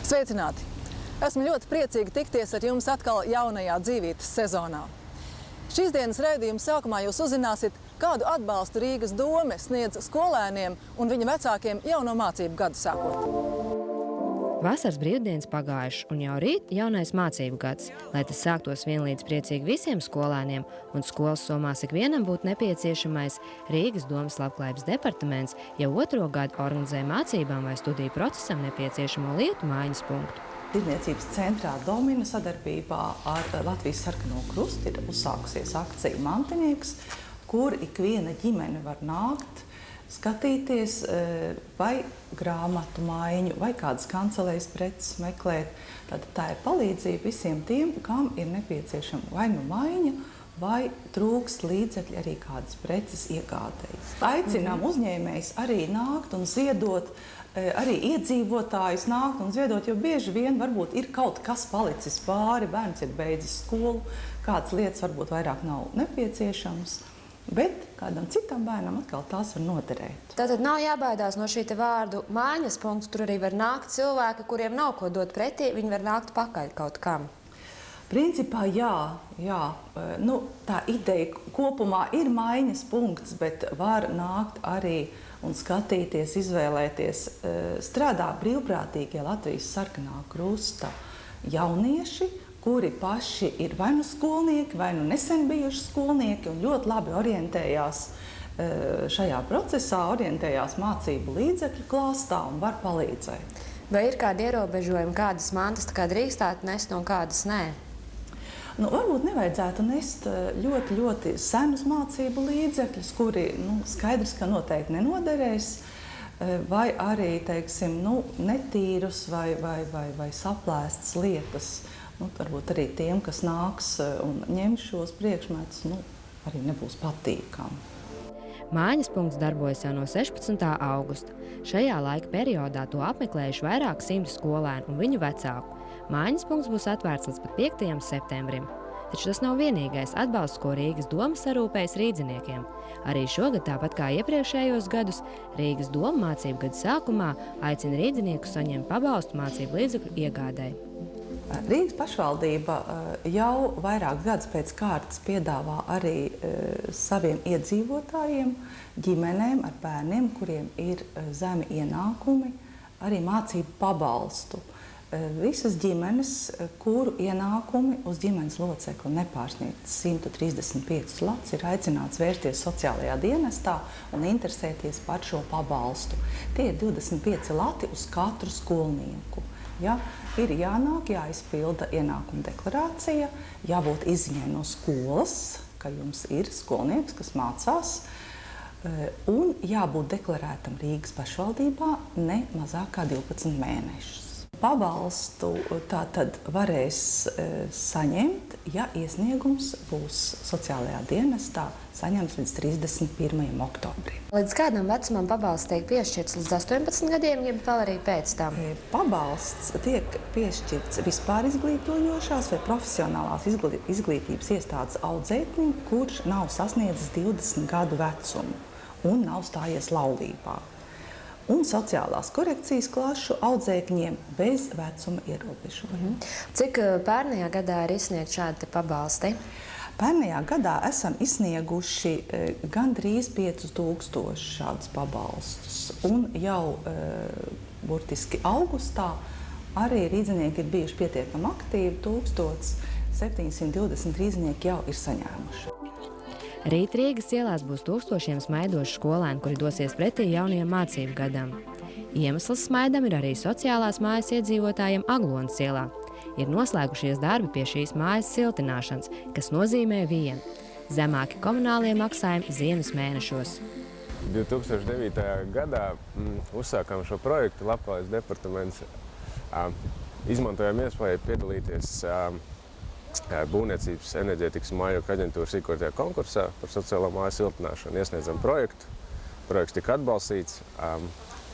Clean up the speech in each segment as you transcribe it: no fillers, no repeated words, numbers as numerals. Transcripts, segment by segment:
Sveicināti! Esmu ļoti priecīga tikties ar jums atkal jaunajā dzīvības sezonā. Šīs dienas raidījuma sākumā jūs uzzināsiet, kādu atbalstu Rīgas dome sniedz skolēniem un viņa vecākiem jau no mācību gadu sākot. Vasaras brīvdienas pagājuši un jau rīt jaunais mācību gads, lai tas sāktos vienlīdz priecīgi visiem skolēniem un skolas somās ikvienam būtu nepieciešamais, Rīgas domes labklājības departaments jau otro gadu organizē mācībām vai studiju procesam nepieciešamo lietu maiņas punktu. Tirdzniecības centrā Domina sadarbībā ar Latvijas Sarkano Krustu ir uzsākusies akcija Mantinieks, kur ikviena ģimene var nākt, skatīties vai grāmatu maiņu, vai kādas kancelējas preces meklēt. Tad tā ir palīdzība visiem tiem, kam ir nepieciešama vai nu maiņa, vai trūkst līdzekļi arī kādas preces iegādēji. Aicinām uzņēmējus arī nākt un ziedot, arī iedzīvotājus nākt un ziedot, jo bieži vien varbūt ir kaut kas palicis pāri, bērns ir beidzis skolu, kādas lietas varbūt vairāk nav nepieciešamas. Bet kādam citam bērnam atkal tās var noderēt. Tātad nav jābaidās no šī vārdu mājas punktu. Tur arī var nākt cilvēki, kuriem nav ko dot pretī, viņi var nākt pakaļ kaut kam. Principā jā. Tā ideja kopumā ir maiņas punkts, bet var nākt arī un skatīties, izvēlēties. Strādā brīvprātīgie Latvijas Sarkanā Krusta jaunieši, kuri paši ir vai nu skolnieki, vai nu nesen bijuši skolnieki un ļoti labi orientējās šajā procesā, orientējās mācību līdzekļu klāstā un var palīdzēt. Vai ir kādi ierobežojumi, kādas mantas drīkstētu nest un kādas nē? Varbūt nevajadzētu nest ļoti senus mācību līdzekļus, kuri skaidrs, ka noteikti nenoderēs, vai arī, teiksim, netīrus vai saplēstas lietas. Varbūt arī tiem, kas nāks un ņems šos priekšmetus, arī nebūs patīkami. Mājas punkts darbojas jau no 16. augusta. Šajā laika periodā to apmeklējuši vairāk simti skolēnu un viņu vecāku. Mājas punkts būs atvērts līdz pat 5. septembrim. Taču tas nav vienīgais atbalsts, ko Rīgas doma sarūpējas rīdziniekiem. Arī šogad, tāpat kā iepriekšējos gadus, Rīgas doma mācību gadu sākumā aicina rīdziniekus saņemt pabalstu mācību līdzekļu iegādēji. Rīgas pašvaldība jau vairāk gadus pēc kārtas piedāvā arī saviem iedzīvotājiem, ģimenēm ar bērniem, kuriem ir zemi ienākumi, arī mācību pabalstu. Visas ģimenes, kuru ienākumi uz ģimenes locekli nepārsniedz 135 lats, ir aicināts vērsties sociālajā dienestā un interesēties par šo pabalstu. Tie ir 25 lati uz katru skolnieku. Ja, ir jānāk, jāizpilda ienākuma deklarācija, jābūt izziņai no skolas, ka jums ir skolnieks, kas mācās, un jābūt deklarētam Rīgas pašvaldībā ne mazāk kā 12 mēnešus. Pabalstu tātad varēs saņemt, ja iesniegums būs sociālajā dienestā saņemts līdz 31. oktobrim. Līdz kādam vecumam pabalsts tiek piešķirts līdz 18 gadiem, jeb vēl arī pēc tam? Pabalsts tiek piešķirts vispār izglītojošās vai profesionālās izglītības iestādes audzēknim, kurš nav sasniedzis 20 gadu vecumu un nav stājies laulībā. Un sociālās korekcijas klašu audzēkņiem bez vecuma ierobežojuma. Cik pērnajā gadā ir izsniegt šādi pabalsti? Pērnajā gadā esam izsnieguši gandrīz 5000 šādus pabalstus. Un jau burtiski augustā arī rīdzinieki ir bijuši pietiekami aktīvi, 1720 rīdzinieki jau ir saņēmuši. Rīt Rīgas ielās būs tūkstošiem smaidošu skolēnu, kuri dosies pretī jaunajam mācību gadam. Iemesls smaidam ir arī sociālās mājas iedzīvotājiem Aglonas ielā. Ir noslēgušies darbi pie šīs mājas siltināšanas, kas nozīmē vienu – zemāki komunālie maksājumi ziemas mēnešos. 2009. gadā uzsākām šo projektu Labklājības departaments. Izmantojām iespēju piedalīties Būvniecības enerģētikas un mājokļu aģentūras rīkotajā konkursā par sociālo māju siltināšanu. Iesniedzam projektu. Projekts tika atbalstīts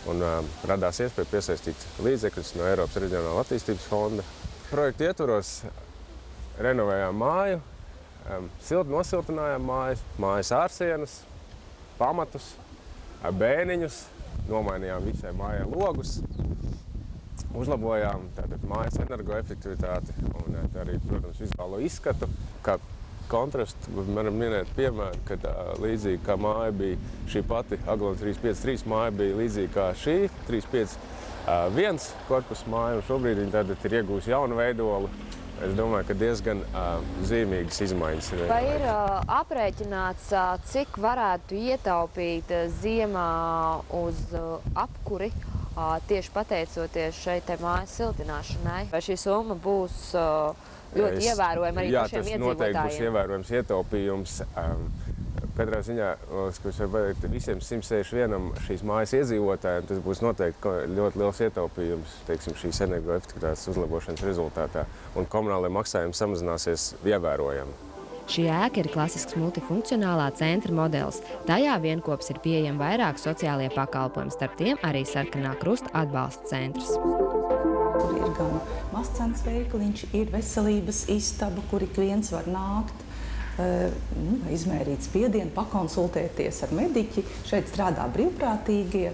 un radās iespēja piesaistīt līdzekļus no Eiropas Reģionālā attīstības fonda. Projekta ietvaros renovējām māju, nosiltinājām mājas ārsienas, pamatus, bēniņus, nomainījām visai mājai logus. Uzlabojām tātad mājas energoefektivitāti un arī, protams, vizuālo izskatu. Kā kontrastu varam minēt piemēru, kad līdzīgi kā māja bija šī pati Aglona 353 māja bija līdzīga kā šī 351 korpusa māja, un šobrīd viņa tātad ir iegūsi jaunu veidolu. Es domāju, ka diezgan zīmīgas izmaiņas ir. Vai ir aprēķināts, cik varētu ietaupīt ziemā uz apkuri tieši pateicoties šai te mājas siltināšanai? Vai šī summa būs ļoti ievērojama arī pašiem iedzīvotājiem? Jā, tas noteikti būs ievērojams ietaupījums. Katrā ziņā, ka es varu pateikt, visiem 161 šīs mājas iedzīvotājiem tas būs noteikti ļoti liels ietaupījums, teiksim, šīs energoefektivitātes uzlabošanas rezultātā, un komunālajie maksājumi samazināsies ievērojami. Šī ēka ir klasisks multifunkcionālā centra modelis. Tajā vienkops ir pieejami vairāk sociālie pakalpojumi, starp tiem arī Sarkanā Krusta atbalsta centrs. Tur ir gan mazcenas veikaliņš, ir veselības istaba, kur ik viens var nākt, izmērīt spiedienu, pakonsultēties ar mediķi. Šeit strādā brīvprātīgie,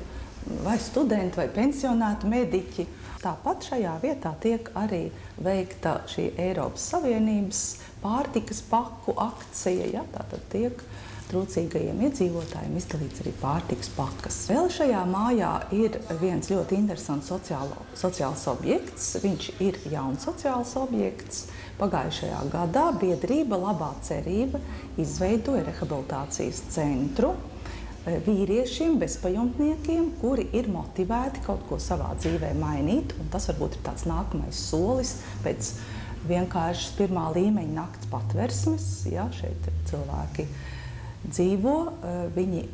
vai studenti, vai pensionāti mediķi. Tāpat šajā vietā tiek arī veikta šī Eiropas Savienības pārtikas paku akcija. Ja? Tātad tiek trūcīgajiem iedzīvotājiem izdalīts arī pārtikas pakas. Vēl šajā mājā ir viens ļoti interesants sociāls objekts. Viņš ir jauns sociāls objekts. Pagājušajā gadā biedrība Labā cerība izveidoja rehabilitācijas centru vīriešiem, bezpajumtniekiem, kuri ir motivēti kaut ko savā dzīvē mainīt. Un tas varbūt ir tāds nākamais solis pēc vienkāršas pirmā līmeņa nakts patversmes. Ja, šeit cilvēki dzīvo, viņi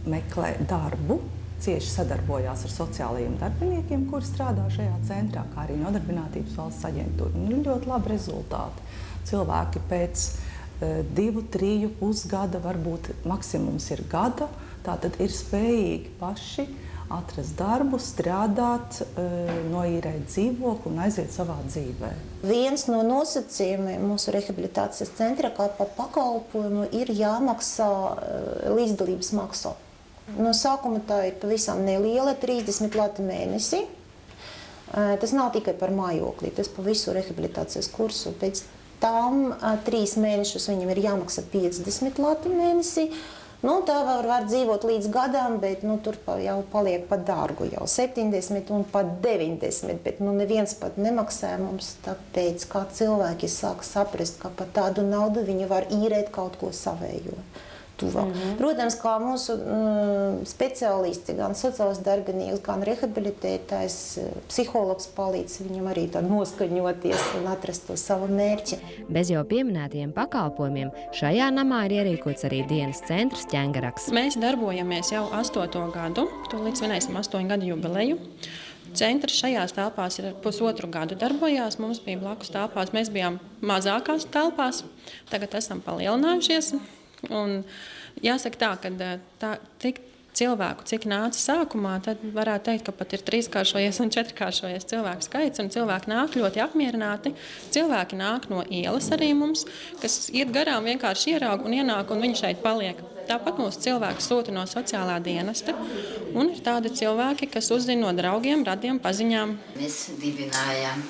meklē darbu, cieši sadarbojās ar sociālajiem darbiniekiem, kuri strādā šajā centrā, kā arī Nodarbinātības valsts aģentūra. Un ir ļoti labi rezultāti. Cilvēki pēc 2-3 pusgada, varbūt maksimums ir gada, tātad ir spējīgi paši atrast darbu, strādāt, noīrēt dzīvokli un aiziet savā dzīvē. Viens no nosacījumiem mūsu rehabilitācijas centra kā par pakalpojumu ir jāmaksā līdzdalības maksa. No sākuma tā ir pavisam neliela, 30 lati mēnesi. Tas nav tikai par mājokli, tas par visu rehabilitācijas kursu. Pēc tam 3 mēnešus viņam ir jāmaksā 50 lati mēnesi. Nu, tā var dzīvot līdz gadam, bet tur jau paliek pat dārgu, jau 70 un pat 90, bet neviens pat nemaksā mums, tāpēc kā cilvēki sāk saprast, ka par tādu naudu viņi var īrēt kaut ko savējo. Protams, kā mūsu speciālisti, gan sociālais darbinieks, gan rehabilitētājs, psihologs palīdz viņam arī tā noskaņoties un atrast to savu mērķi. Bez jau pieminētajiem pakalpojumiem šajā namā ir ierīkots arī dienas centrs Ķengaraks. Mēs darbojamies jau 8. gadu, tūlīt svinēsim 8 gadu jubileju. Centrs šajās telpās ir 1,5 gadu darbojās, mums bija blakus telpās, mēs bijām mazākās telpās, tagad esam palielinājušies. Un jāsaka ka tik cilvēku, cik nāca sākumā, tad varētu teikt, ka pat ir 3-kāršojies un 4-kāršojies cilvēku skaits, un cilvēki nāk ļoti apmierināti. Cilvēki nāk no ielas arī mums, kas iet garām, vienkārši ierauga un ienāk, un viņi šeit paliek. Tāpat mūsu cilvēki sūta no sociālā dienesta, un ir tādi cilvēki, kas uzzina no draugiem, radiem, paziņām. Mēs dibinājām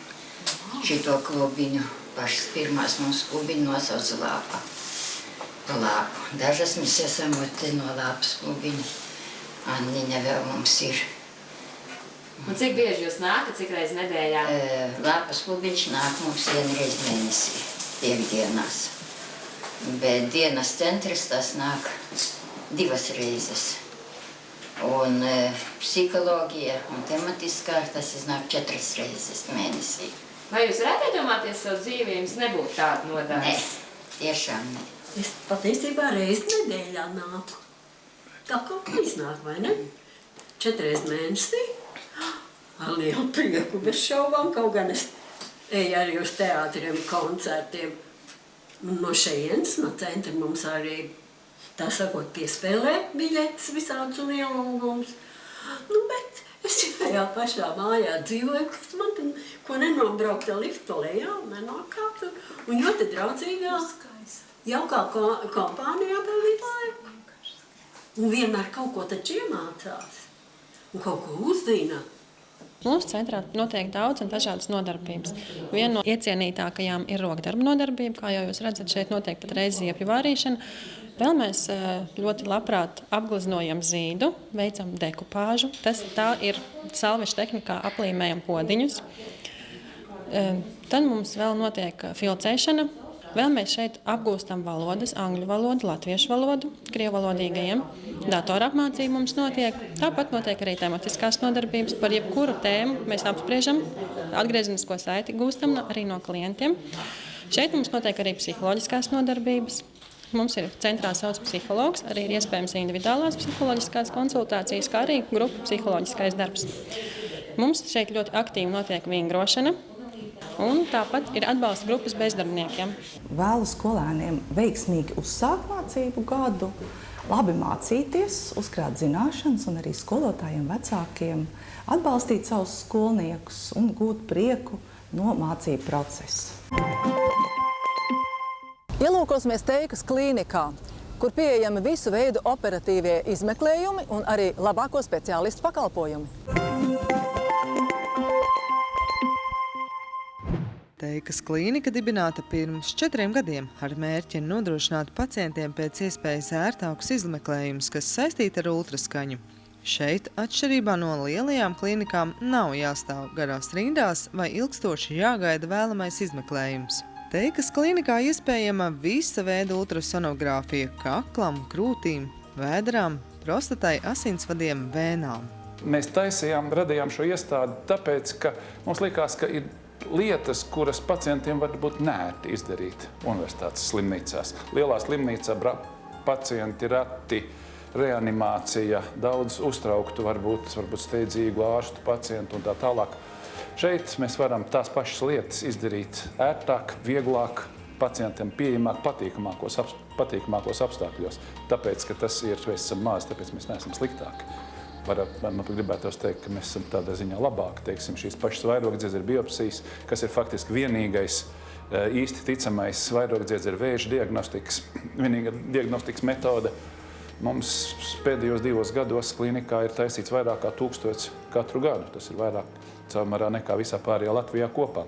šito klubiņu, pašas pirmās mūsu klubiņu nosauca Lāpa. Lāpu. Dažas mēs esam no Lāpas klubiņa. Anniņa vēl mums ir. Un cik bieži jūs nākat, cik reiz nedēļā? Lāpas klubiņš nāk mums vienreiz mēnesī, piekdienās. Bet dienas centrs tas nāk 2 reizes. Un psiholoģija un tematiskā tas iznāk 4 reizes mēnesī. Vai jūs varētu iedomāties savu dzīvi, jums nebūtu tāda nodaļa? Nē, tiešām ne. Es patiesībā reizi nedēļā nāku. Tā kaut kā iznāk, vai ne? 4 reizes mēnesī. Ar lielu prieku, bez šaubām, kaut gan es eju arī uz teātriem, koncertiem. No šejienes, no centra mums arī, tā sakot, piespēlē biļetes visādus un ielūgumus. Bet es šajā pašā mājā dzīvoju, kas man tam, ko nenobraukt ar liftu lejā, nenokāpt. Un ļoti draudzīgā. Jaukā kompānijā pavītāju. Un vienmēr kaut ko taču iemācās. Un kaut ko uzzina. Mūsu centrā notiek daudz un dažādas nodarbības. Viena no iecienītākajām ir rokdarba nodarbība, kā jau jūs redzat, šeit notiek patreiz ziepju vārīšana. Vēl mēs ļoti labprāt apgleznojam zīdu, veicam dekupāžu. Tā ir salvešu tehnikā aplīmējam podiņus. Tad mums vēl notiek filcēšana. Vēl mēs šeit apgūstam valodas, angļu valodu, latviešu valodu, krievvalodīgajiem. Datora apmācība mums notiek. Tāpat notiek arī tematiskās nodarbības. Par jebkuru tēmu mēs apspriežam, atgriezenisko saiti gūstam arī no klientiem. Šeit mums notiek arī psiholoģiskās nodarbības. Mums ir centrā savs psihologs, arī ir iespējams individuālās psiholoģiskās konsultācijas, kā arī grupu psiholoģiskais darbs. Mums šeit ļoti aktīvi notiek vingrošana. Un tāpat ir atbalsta grupas bezdarbniekiem. Vēlu skolēniem veiksmīgi uzsākt mācību gadu, labi mācīties, uzkrāt zināšanas un arī skolotājiem, vecākiem atbalstīt savus skolniekus un gūt prieku no mācību procesa. Ielūkosimies Teikas klīnikā, kur pieejami visu veidu operatīvie izmeklējumi un arī labāko speciālistu pakalpojumi. Teikas klīnika dibināta pirms 4 gadiem ar mērķi nodrošināt pacientiem pēc iespējas ērtākus izmeklējumus, kas saistīti ar ultraskaņu. Šeit, atšķirībā no lielajām klīnikām, nav jāstāv garās rindās vai ilgstoši jāgaida vēlamais izmeklējums. Teikas klīnikā iespējama visa veida ultrasonogrāfija kaklam, krūtīm, vēderām, prostatai, asinsvadiem, vēnām. Mēs radījām šo iestādi tāpēc, ka mums likās, ka ir lietas, kuras pacientiem var būt nērti izdarīt universitātes slimnīcās. Lielā slimnīcā pacienti reti, reanimācija, daudz uztrauktu, varbūt steidzīgu ārstu pacientu un tā tālāk. Šeit mēs varam tās pašas lietas izdarīt ērtāk, vieglāk, pacientiem pieejamāk, patīkamākos apstākļos. Tāpēc, ka tas ir, mēs esam mazi, tāpēc mēs neesam sliktāki. Man gribētos teikt, ka mēs esam tādā ziņā labāki. Teiksim, šīs pašas vairogdziedzera biopsijas, kas ir faktiski vienīgais īsti ticamais vairogdziedzera vēža vienīga diagnostikas metode. Mums pēdējos 2 gados klinikā ir taisīts vairāk kā 1000 katru gadu. Tas ir vairāk caurmērā nekā visā pārējā Latvijā kopā.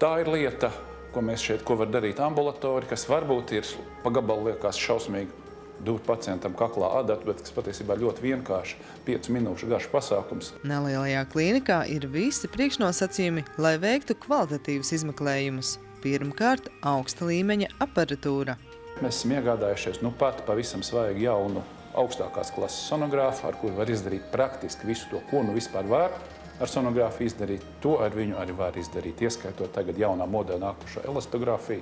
Tā ir lieta, ko var darīt ambulatori, kas varbūt ir pa gabalu liekas šausmīgi dūt pacientam kaklā adatu, bet kas patiesībā ļoti vienkārši 5 minūšu garš pasākums. Nelielajā klīnikā ir visi priekšnosacījumi, lai veiktu kvalitatīvus izmeklējumus. Pirmkārt, augsta līmeņa aparatūra. Mēs esam iegādājušies pat pavisam svaigi jaunu augstākās klases sonogrāfu, ar kuru var izdarīt praktiski visu to, ko vispār var ar sonogrāfiju izdarīt. To ar viņu arī var izdarīt, ieskaitot tagad jaunā modelā nākušo elastogrāfiju,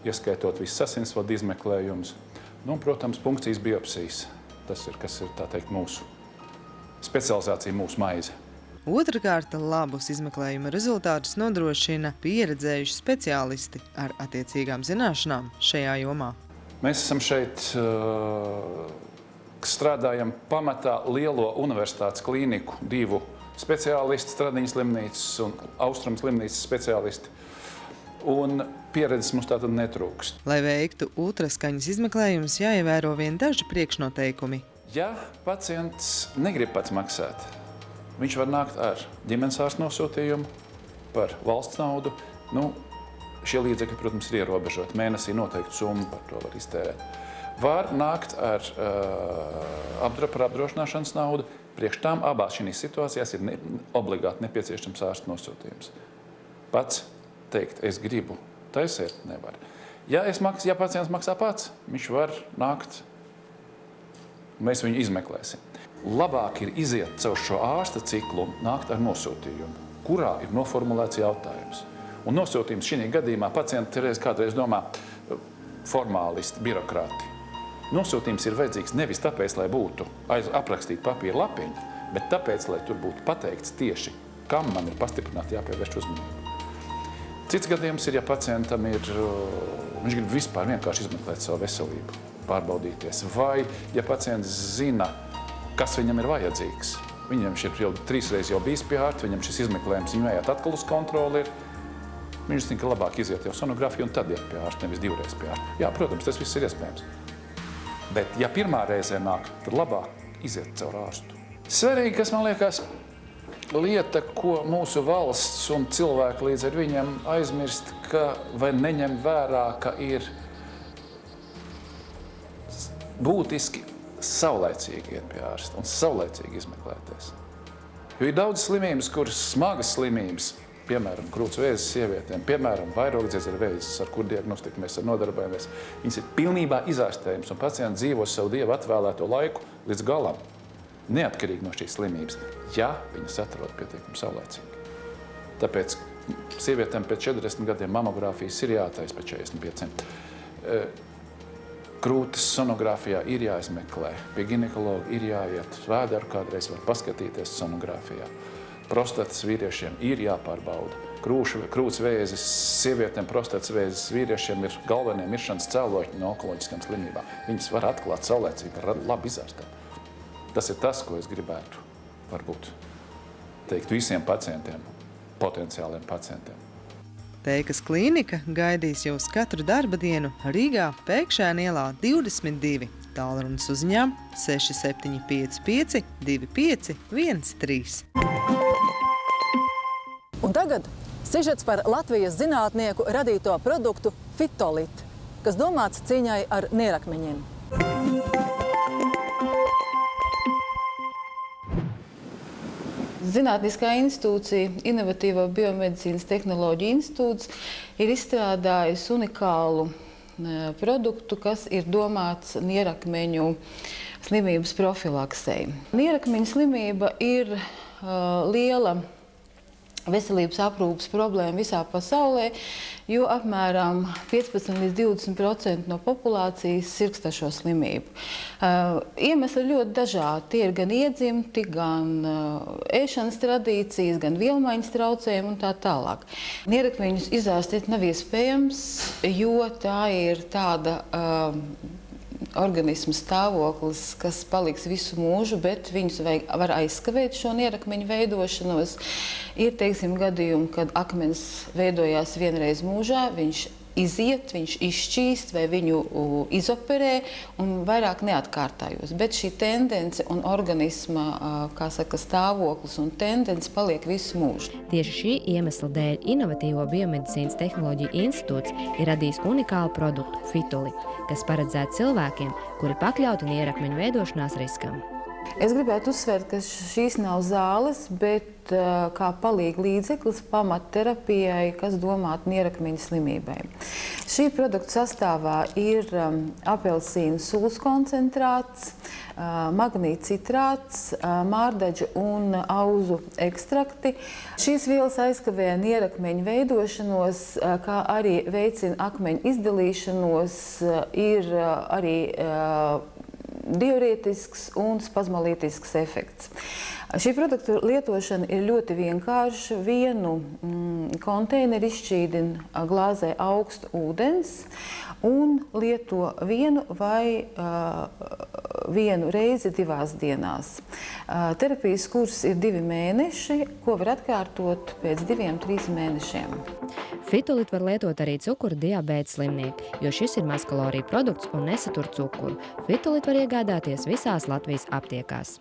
ieskaitot visas asinsvadu izmeklējumus. Protams, punkcijas biopsijas. Tas ir, kas ir, tā teikt, mūsu specializācija, mūsu maize. Otrakārt, labus izmeklējuma rezultātus nodrošina pieredzējuši speciālisti ar attiecīgām zināšanām šajā jomā. Mēs esam šeit, strādājam pamatā lielo universitātes klīniku, 2 speciālisti, Stradiņas slimnīcas un Austrumu slimnīcas speciālisti. Un pieredzes mums tātad netrūkst. Lai veiktu ultraskaņas izmeklējumus, jāievēro vien daži priekšnoteikumi. Ja pacients negrib pats maksāt, viņš var nākt ar ģimenes ārsta nosūtījumu par valsts naudu. Šie līdzekļi, protams, ir ierobežoti. Mēnesī noteikti summu par to var iztērēt. Var nākt ar apdrošināšanas naudu. Priekš tām abās šīs situācijās ir obligāti nepieciešams ārsta nosūtījums. Pats teikt, es gribu, taisiet, nevar. Ja pacients maksā pats, viņš var nākt, mēs viņu izmeklēsim. Labāk ir iziet caur šo ārsta ciklu, nākt ar nosūtījumu, kurā ir noformulēts jautājums. Un nosūtījums šī gadījumā pacienti kādreiz domā formālisti, birokrāti. Nosūtījums ir vajadzīgs nevis tāpēc, lai būtu aprakstīt papīra lapiņu, bet tāpēc, lai tur būtu pateikts tieši, kam man ir pastiprināti jāpievērš uzmanību. Cits gadījums ir, ja pacientam viņš grib vispār vienkārši izmeklēt savu veselību, pārbaudīties. Vai, ja pacients zina, kas viņam ir vajadzīgs, viņam ir jau 3 reizes jau bijis pie ārsta, viņam šis izmeklējums, viņam jāiet atkal uz kontroli ir, viņš zina, ka labāk iziet jau sonogrāfiju un tad iet pie ārsta, nevis 2 reizes pie ārsta. Jā, protams, tas viss ir iespējams. Bet, ja pirmā reizē nāk, tad labāk iziet caur ārstu. Svarīgi, kas man liekas, lieta, ko mūsu valsts un cilvēki līdz ar viņiem aizmirst, vai neņem vērā, ka ir būtiski saulaicīgi iet pie ārsta un saulaicīgi izmeklēties. Jo ir daudz slimības, kuras smagas slimības, piemēram, krūts vēzis sievietēm, piemēram, vairogdziedzera vēzis, ar kur diagnostiku mēs nodarbojamies, viņas ir pilnībā izārstējums un pacienti dzīvo savu Dievu atvēlēto laiku līdz galam, neatkarīgi no šīs slimības, ja viņas atrod pietiekami saulaicīgi. Tāpēc sievietēm pēc 40 gadiem mamogrāfijas ir jātaisa pēc 45. Krūtis sonogrāfijā ir jāizmeklē, pie ginekologa ir jāiet, vēderu kādreiz var paskatīties sonogrāfijā. Prostatas vīriešiem ir jāpārbauda. Krūts vēzis sievietēm, prostatas vēzis vīriešiem ir galvenie miršanas cēloņi no onkoloģiskām slimībām. Viņas var atklāt saulēcīgi, labi izārstēt. Tas ir tas, ko es gribētu varbūt teikt visiem pacientiem, potenciāliem pacientiem. Teikas klīnika gaidīs jūs katru darba dienu Rīgā, Pēkšēna ielā 22. Tālrunis uzņem 6755 25 13. Un tagad sižets par Latvijas zinātnieku radīto produktu Fitolit, kas domāts cīņai ar nierakmeņiem. Zinātniskā institūcija, Inovatīvo biomedicīnas tehnoloģiju institūts, ir izstrādājis unikālu produktu, kas ir domāts nierakmeņu slimības profilaksei. Nierakmeņu slimība ir liela veselības aprūpes problēma visā pasaulē, jo apmēram 15 līdz 20% no populācijas sirgst ar šo slimību. Iemesli ļoti dažādi. Tie ir gan iedzimti, gan ēšanas tradīcijas, gan vielmaiņas traucējumi un tā tālāk. Nierakmeņus izārstēt nav iespējams, jo tā ir tāda organisma stāvoklis, kas paliks visu mūžu, bet viņus var aizskavēt šo nierakmeņu veidošanos. Ir, teiksim, gadījumi, kad akmens veidojās vienreiz mūžā, viņš iziet, viņš izšķīst vai viņu izoperē un vairāk neatkārtājos. Bet šī tendence un organisma, kā saka, stāvoklis un tendence paliek visu mūžu. Tieši šī iemesla dēļ Inovatīvo biomedicīnas tehnoloģiju institūts ir radījis unikālu produktu Fitolit, kas paredzēts cilvēkiem, kuri pakļauti nierakmeņu veidošanās riskam. Es gribētu uzsvērt, ka šīs nav zāles, bet kā palīga līdzeklis pamatterapijai, kas domāta nierakmeņa slimībai. Šī produkta sastāvā ir apelsīnu sūs koncentrāts, magnija citrāts, mārdaģa un auzu ekstrakti. Šīs vielas aizkavē nierakmeņu veidošanos, kā arī veicina akmeņu izdalīšanos, ir arī diurētisks un spazmolītisks efekts. Šī produkta lietošana ir ļoti vienkārša. Vienu konteineru izšķīdina glāzē augstu ūdens un lieto vienu reizi 2 dienās. Terapijas kurs ir 2 mēneši, ko var atkārtot pēc 2–3 mēnešiem. Fitolit var lietot arī cukura diabēta slimnieki, jo šis ir mazkaloriju produkts un nesatur cukuru. Fitolit var iegādāties visās Latvijas aptiekās.